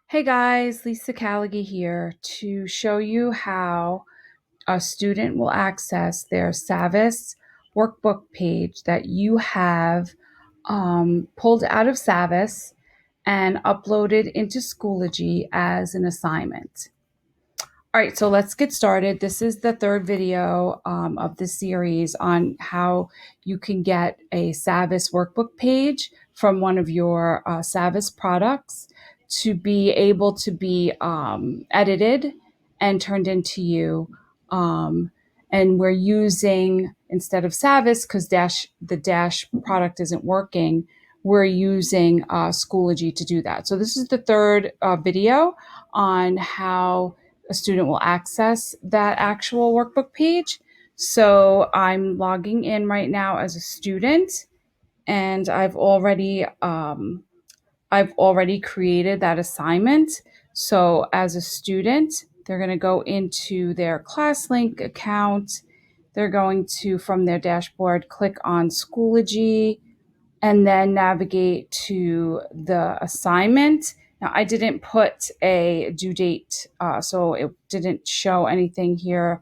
Hey guys, Lisa Callaghy here to show you how a student will access their Savvas workbook page that you have pulled out of Savvas and uploaded into Schoology as an assignment. All right, so let's get started. This is the third video of the series on how you can get a Savvas workbook page from one of your Savvas products to be able to be edited and turned into you. And we're using, instead of Savvas, because the Dash product isn't working, we're using Schoology to do that. So this is the third video on how a student will access that actual workbook page. So I'm logging in right now as a student, and I've already created that assignment. So as a student, they're going to go into their ClassLink account. They're going to, from their dashboard, click on Schoology and then navigate to the assignment. Now, I didn't put a due date, so it didn't show anything here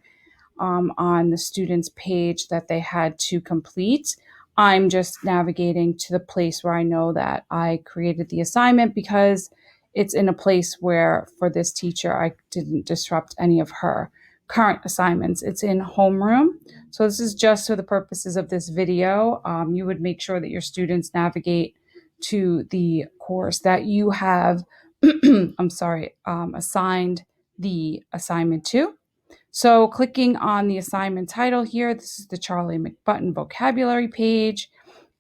on the student's page that they had to complete. I'm just navigating to the place where I know that I created the assignment because it's in a place where, for this teacher, I didn't disrupt any of her current assignments. It's in homeroom. So this is just for the purposes of this video. You would make sure that your students navigate to the course that you have, assigned the assignment to. So clicking on the assignment title here, this is the Charlie McButton vocabulary page.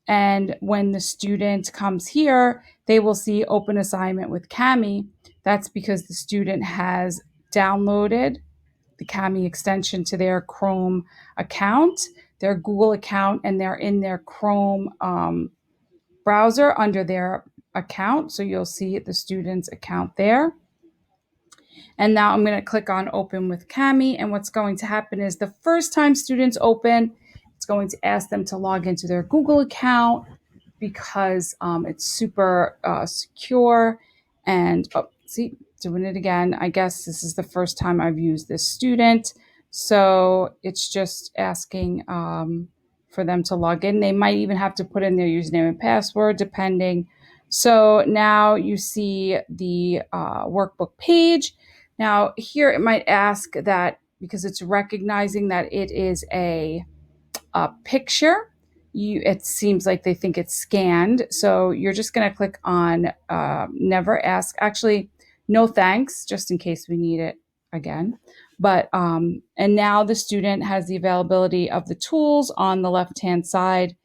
And when the student comes here, they will see open assignment with Kami. That's because the student has downloaded the Kami extension to their Chrome account, their Google account, and they're in their Chrome browser under their account. So you'll see the student's account there. And now I'm going to click on Open with Kami. And what's going to happen is the first time students open, it's going to ask them to log into their Google account because it's super secure. And see, doing it again. I guess this is the first time I've used this student. So it's just asking for them to log in. They might even have to put in their username and password, depending. So now you see the workbook page. Now here it might ask that, because it's recognizing that it is a picture, it seems like they think it's scanned. So you're just going to click on never ask. Actually, no thanks, just in case we need it again. But and now the student has the availability of the tools on the left-hand side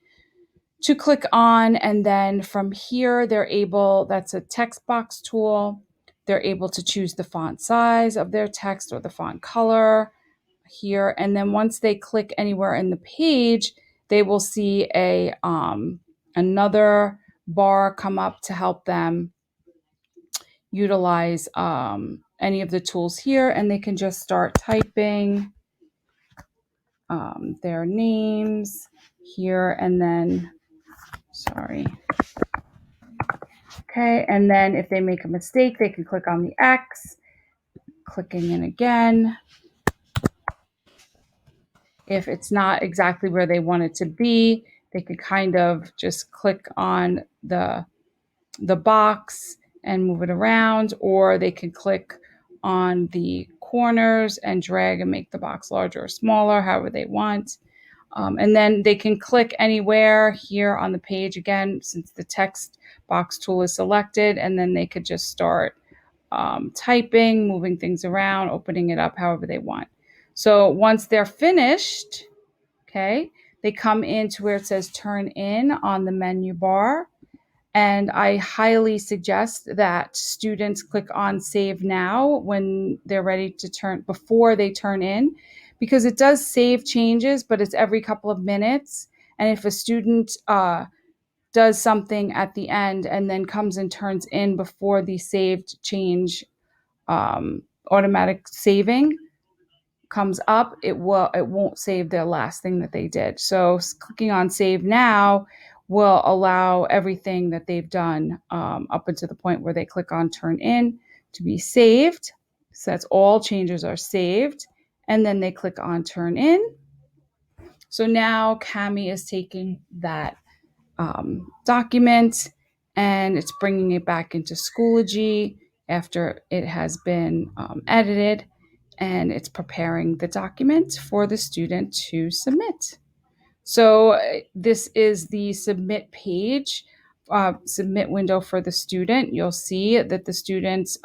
to click on, and then from here they're able, that's a text box tool, they're able to choose the font size of their text or the font color here. And then once they click anywhere in the page, they will see a another bar come up to help them utilize any of the tools here, and they can just start typing their names here, and then okay, and then if they make a mistake, they can click on the X, clicking in again. If it's not exactly where they want it to be, they could kind of just click on the box and move it around, or they can click on the corners and drag and make the box larger or smaller, however they want. And then they can click anywhere here on the page again, since the text box tool is selected, and then they could just start typing, moving things around, opening it up however they want. So once they're finished, okay, they come into where it says turn in on the menu bar. And I highly suggest that students click on save now when they're ready to turn, before they turn in, because it does save changes, but it's every couple of minutes. And if a student does something at the end and then comes and turns in before the saved change automatic saving comes up, it won't save the last thing that they did. So clicking on save now will allow everything that they've done up until the point where they click on turn in to be saved. So that's all changes are saved. And then they click on turn in. So now Cami is taking that document and it's bringing it back into Schoology after it has been edited, and it's preparing the document for the student to submit. So this is the submit page, submit window for the student. You'll see that the students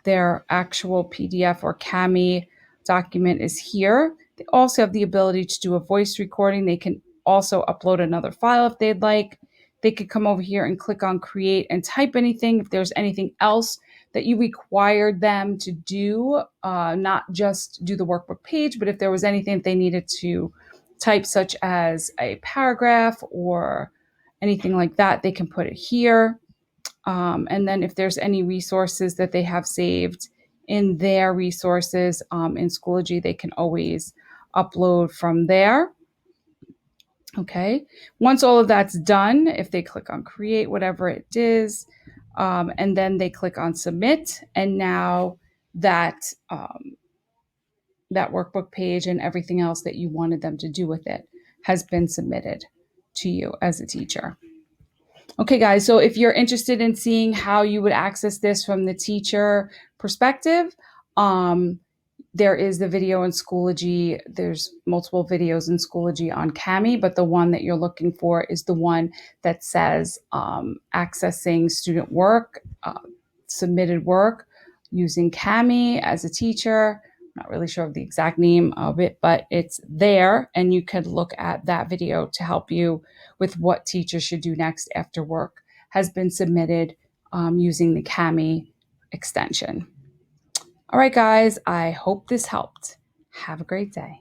their actual PDF or Cami document is here. They also have the ability to do a voice recording. They can also upload another file if they'd like. They could come over here and click on create and type anything. If there's anything else that you required them to do, not just do the workbook page, but if there was anything they needed to type, such as a paragraph or anything like that, they can put it here. And then if there's any resources that they have saved in their resources in Schoology, they can always upload from there. Okay. Once all of that's done, if they click on create, whatever it is, and then they click on submit, and now that that workbook page and everything else that you wanted them to do with it has been submitted to you as a teacher. Okay, guys, so if you're interested in seeing how you would access this from the teacher perspective, there is the video in Schoology. There's multiple videos in Schoology on Cami, but the one that you're looking for is the one that says accessing student work, submitted work using Cami as a teacher. Not really sure of the exact name of it, but it's there, and you could look at that video to help you with what teachers should do next after work has been submitted using the Cami extension. All right, guys, I hope this helped. Have a great day.